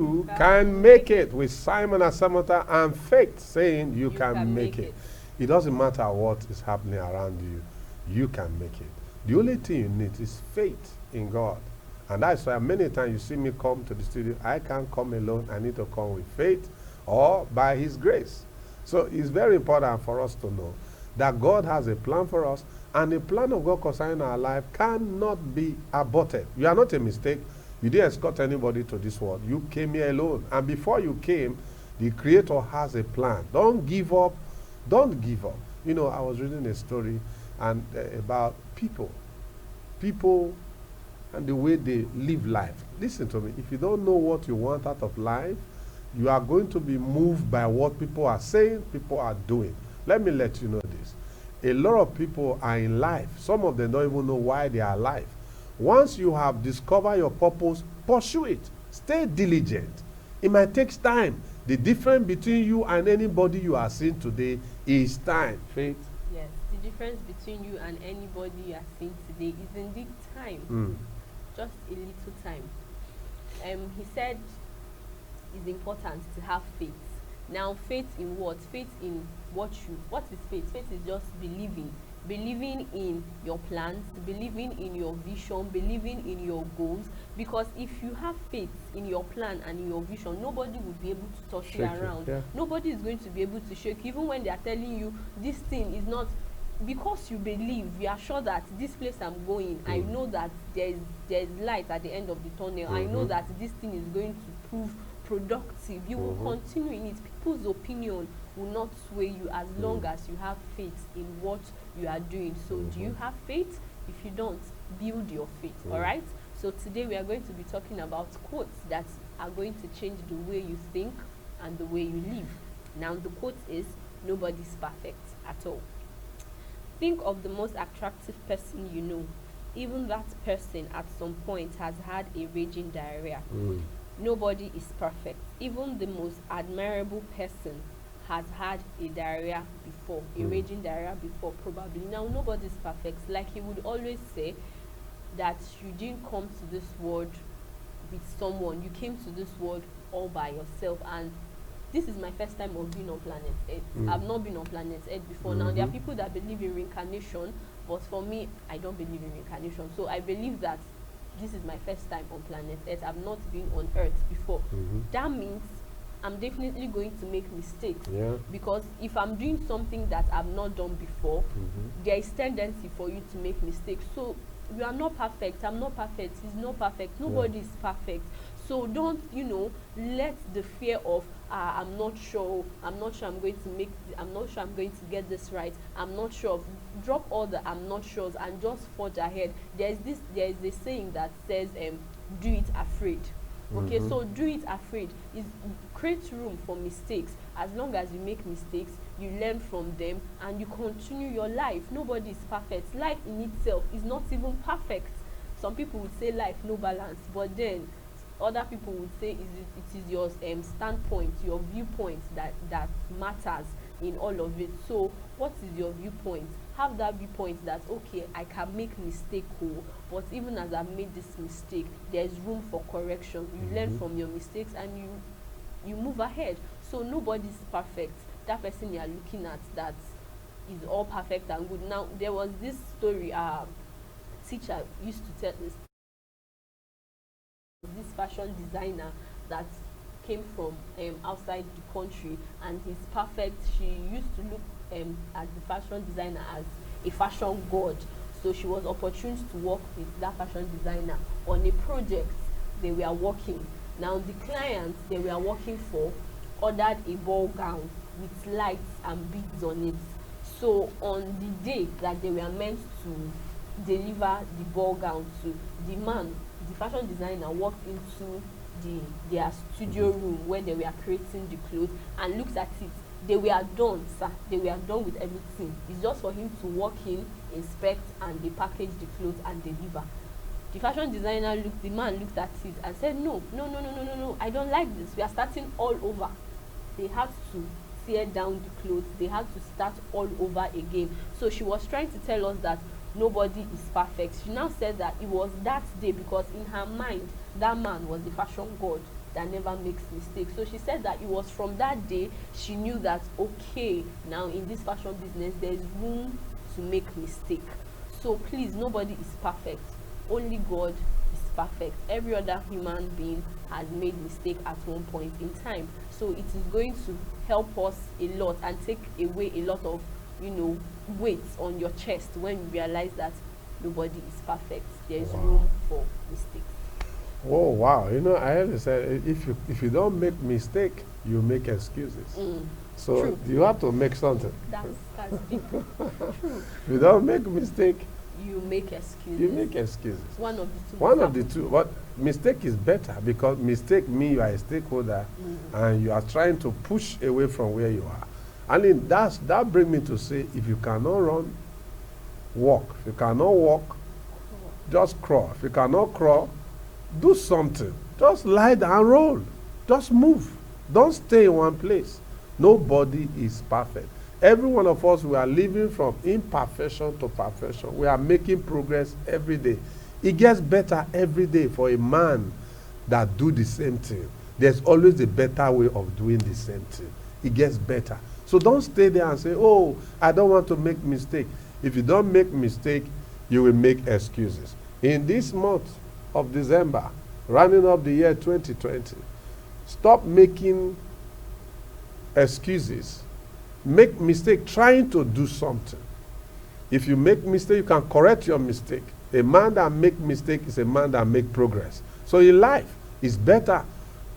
You can make it with Simon and Samantha and faith saying you can make it. It doesn't matter what is happening around you, you can make it. The only thing you need is faith in God. And that's why many times you see me come to the studio, I can't come alone. I need to come with faith or by His grace. So it's very important for us to know that God has a plan for us, and the plan of God concerning our life cannot be aborted. You are not a mistake. You didn't escort anybody to this world. You came here alone. And before you came, the Creator has a plan. Don't give up. Don't give up. You know, I was reading a story about people and the way they live life. Listen to me. If you don't know what you want out of life, you are going to be moved by what people are saying, people are doing. Let me let you know this. A lot of people are in life. Some of them don't even know why they are alive. Once you have discovered your purpose, pursue it. Stay diligent. It might take time. The difference between you and anybody you are seeing today is time. Faith? Yes, the difference between you and anybody you are seeing today is indeed time. Just a little time. He said it's important to have faith. Now, faith in what? Faith in what is faith? Faith is just believing in your plans, believing in your vision, believing in your goals. Because if you have faith in your plan and in your vision, nobody will be able to touch you around. Yeah. Nobody is going to be able to shake you, even when they are telling you this thing is not. Because you believe, you are sure that this place I'm going, I know that there's light at the end of the tunnel. I know that this thing is going to prove productive. You will continue in it. People's opinion will not sway you as long as you have faith in what you are doing. So do you have faith? If you don't, build your faith. All right, so today we are going to be talking about quotes that are going to change the way you think and the way you live. Now, the quote is, nobody's perfect at all. Think of the most attractive person you know. Even that person at some point has had a raging diarrhea. Nobody is perfect. Even the most admirable person has had a diarrhea before, a raging diarrhea before, probably. Now, nobody's perfect. Like he would always say, that you didn't come to this world with someone. You came to this world all by yourself. And this is my first time of being on planet Earth. I've not been on planet Earth before. Now, there are people that believe in reincarnation, but for me, I don't believe in reincarnation. So I believe that this is my first time on planet Earth. I've not been on Earth before. That means I'm definitely going to make mistakes. Because if I'm doing something that I've not done before, there is tendency for you to make mistakes. So you are not perfect. I'm not perfect. He's not perfect. Nobody is perfect. So don't, let the fear of I'm not sure I'm going to get this right, I'm not sure, drop all the I'm not sures and just forge ahead. There is a saying that says do it afraid. Okay, so do it afraid is create room for mistakes. As long as you make mistakes, you learn from them and you continue your life. Nobody is perfect. Life in itself is not even perfect. Some people would say life no balance, but then other people would say it is your standpoint, your viewpoint that matters in all of it. So what is your viewpoint? Have that viewpoint that, okay, I can make mistake, but even as I've made this mistake, there's room for correction. You learn from your mistakes and you move ahead. So nobody's perfect. That person you are looking at that is all perfect and good. Now, there was this story teacher used to tell this fashion designer that came from outside the country, and he's perfect. She used to look at the fashion designer as a fashion god. So she was opportune to work with that fashion designer on a project they were working. Now, the client they were working for ordered a ball gown with lights and beads on it. So on the day that they were meant to deliver the ball gown to, the fashion designer walked into their studio room where they were creating the clothes and looked at it. They were done, sir. They were done with everything. It's just for him to walk in, inspect, and they package the clothes and deliver. The fashion designer the man looked at it and said, no, I don't like this. We are starting all over. They had to tear down the clothes. They had to start all over again. So she was trying to tell us that nobody is perfect. She now said that it was that day because in her mind, that man was the fashion god that never makes mistakes. So she said that it was from that day she knew that, okay, now in this fashion business there's room to make mistake. So please, nobody is perfect. Only God is perfect. Every other human being has made mistake at one point in time. So it is going to help us a lot and take away a lot of, you know, weight on your chest when you realize that nobody is perfect. There is room for mistakes. Oh wow! You know, I heard you say if you don't make mistake, you make excuses. So True. you have to make something. That's deep. True. If you don't make mistake, You make excuses. you make excuses. One of the two. One of the two. But mistake is better because mistake means you are a stakeholder and you are trying to push away from where you are. And then that brings me to say, if you cannot run, walk. If you cannot walk, just crawl. If you cannot crawl, do something. Just lie down and roll. Just move. Don't stay in one place. Nobody is perfect. Every one of us, we are living from imperfection to perfection. We are making progress every day. It gets better every day for a man that do the same thing. There's always a better way of doing the same thing. It gets better. So don't stay there and say, oh, I don't want to make mistake. If you don't make mistake, you will make excuses. In this month of December, rounding up the year 2020, stop making excuses. Make mistake trying to do something. If you make mistake, you can correct your mistake. A man that make mistake is a man that make progress. So in life, it's better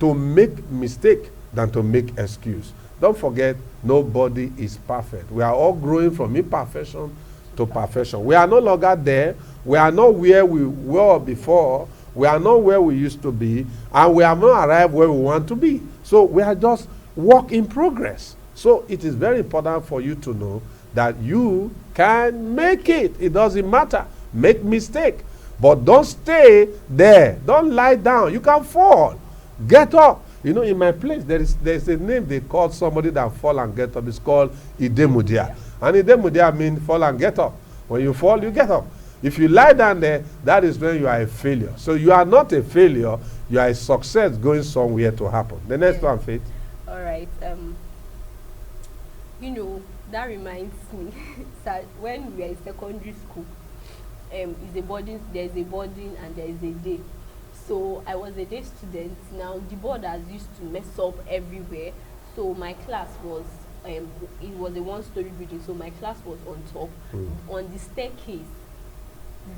to make mistake than to make excuse. Don't forget, nobody is perfect. We are all growing from imperfection to perfection. We are no longer there. We are not where we were before. We are not where we used to be. And we have not arrived where we want to be. So we are just work in progress. So it is very important for you to know that you can make it. It doesn't matter. Make mistake. But don't stay there. Don't lie down. You can fall. Get up. You know, in my place, there's a name they call somebody that fall and get up. It's called Idemudia. And Idemudia means fall and get up. When you fall, you get up. If you lie down there, that is when you are a failure. So you are not a failure. You are a success going somewhere to happen. The next one, Faith. All right. You know, that reminds me that when we are in secondary school, there's a boarding and there is a day. So I was a day student. Now the board has used to mess up everywhere. So my class was it was a one-story building. So my class was on top. On the staircase,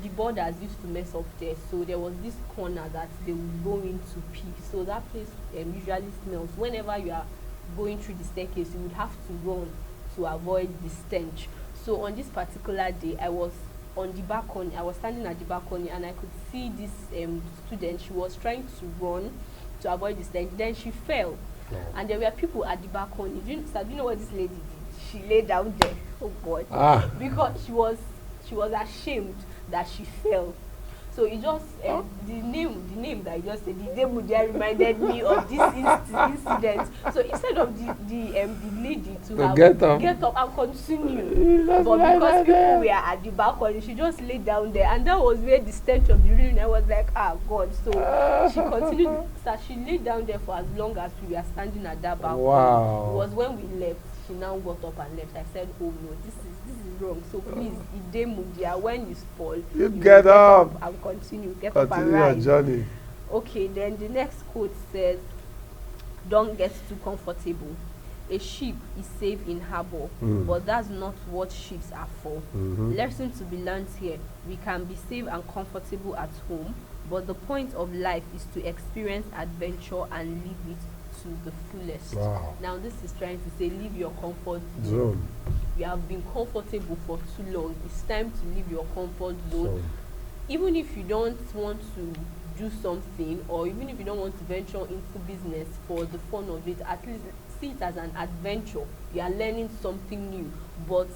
the board has used to mess up there. So there was this corner that they would go into pee. So that place usually smells. Whenever you are going through the staircase, you would have to run to avoid the stench. So on this particular day, I was on the balcony. I was standing at the balcony and I could see this student. She was trying to run to avoid the stench. Then she fell. And there were people at the balcony. Do you know what this lady did? She lay down there. Oh God. Because she was ashamed that she fell. So it just the name that you just said, the Idemudia, reminded me of this incident. So instead of the lady to get up and continue, but because people were at the balcony, she just lay down there, and that was where the stench of the urine. I was like, ah, God. So she continued. So she lay down there for as long as we were standing at that balcony. Wow. It was when we left. She now got up and left. I said, oh no, this is wrong. So please, Idemudia, when you fall, you get up and continue. Get up and rise. Your journey. Okay, then the next quote says, don't get too comfortable. A ship is safe in harbor, but that's not what ships are for. Lesson to be learned here. We can be safe and comfortable at home, but the point of life is to experience adventure and live it to the fullest. Wow. Now this is trying to say, leave your comfort zone. You have been comfortable for too long. It's time to leave your comfort zone. Even if you don't want to do something, or even if you don't want to venture into business for the fun of it, at least see it as an adventure. You are learning something new, but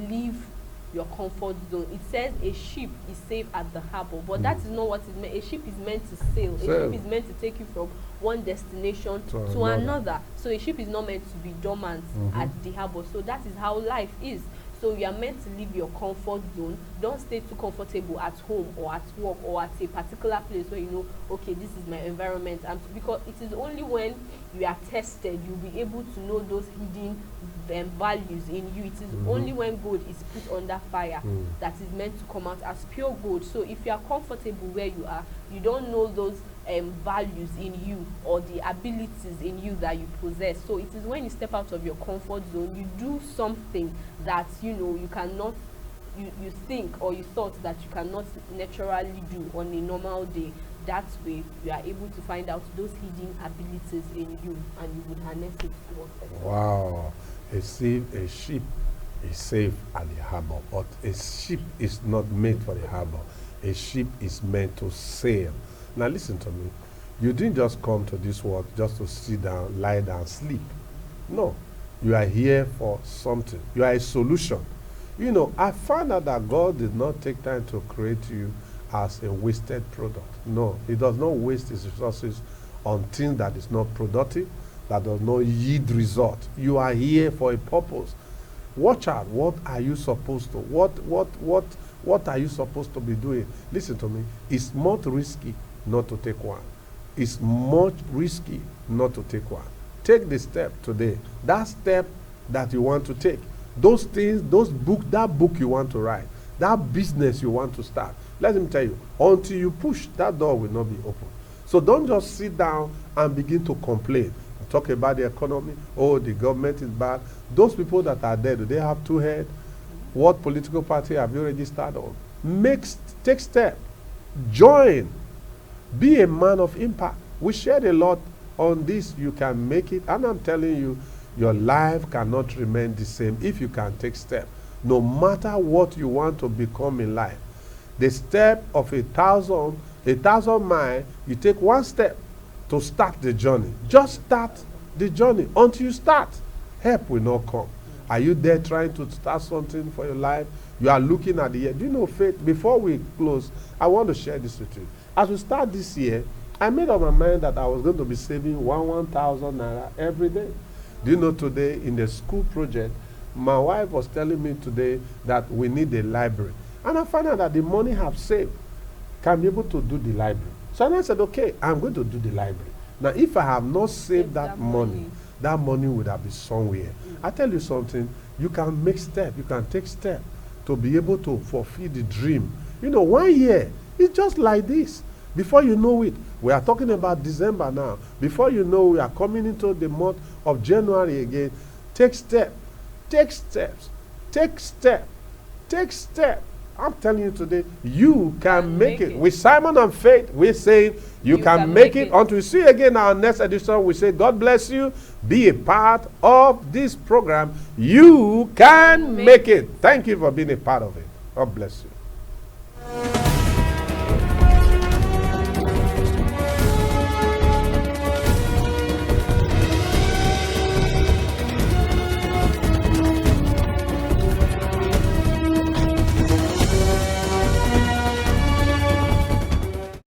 leave your comfort zone. It says a ship is safe at the harbor, but that is not what it meant. A ship is meant to sail. A ship is meant to take you from one destination to another. So a ship is not meant to be dormant at the harbor. So that is how life is. So you are meant to leave your comfort zone. Don't stay too comfortable at home or at work or at a particular place where you know, okay, this is my environment. And because it is only when you are tested, you'll be able to know those hidden values in you. It is only when gold is put under fire that is meant to come out as pure gold. So if you are comfortable where you are, you don't know those values in you or the abilities in you that you possess. So it is when you step out of your comfort zone, you do something that you know you cannot, you think or you thought that you cannot naturally do on a normal day. That way you are able to find out those hidden abilities in you, and you would harness it towards it. Wow. A sheep is safe at the harbor, but a ship is not made for the harbor. A ship is meant to sail. Now listen to me. You didn't just come to this world just to sit down, lie down, sleep. No. You are here for something. You are a solution. You know, I found out that God did not take time to create you as a wasted product. No, he does not waste his resources on things that is not productive, that does not yield result. You are here for a purpose. Watch out. What are you supposed to? What are you supposed to be doing? Listen to me. It's much risky not to take one. It's much risky not to take one. Take the step today. That step that you want to take. Those things, those books, that book you want to write, that business you want to start. Let me tell you, until you push, that door will not be open. So don't just sit down and begin to complain. Talk about the economy. Oh, the government is bad. Those people that are there, do they have two heads? What political party have you registered on? Take step. Join. Be a man of impact. We shared a lot on this. You can make it. And I'm telling you, your life cannot remain the same if you can take step. No matter what you want to become in life. The step of 1,000 miles, you take one step to start the journey. Just start the journey. Until you start, help will not come. Are you there trying to start something for your life? You are looking at the year. Do you know, Faith, before we close, I want to share this with you. As we start this year, I made up my mind that I was going to be saving 1,000 naira every day. Do you know, today in the school project, my wife was telling me today that we need a library. And I found out that the money I have saved can be able to do the library. So I said, okay, I'm going to do the library. Now, if I have not saved that money would have been somewhere. I tell you something, you can make steps, you can take steps to be able to fulfill the dream. You know, 1 year, it's just like this. Before you know it, we are talking about December now. Before you know, we are coming into the month of January again. Take steps, take steps, take steps, take steps. I'm telling you today, you can make it. With Simon and Faith, we're saying you can make it. Until we see again our next edition, we say God bless you. Be a part of this program. You can make it. Thank you for being a part of it. God bless you.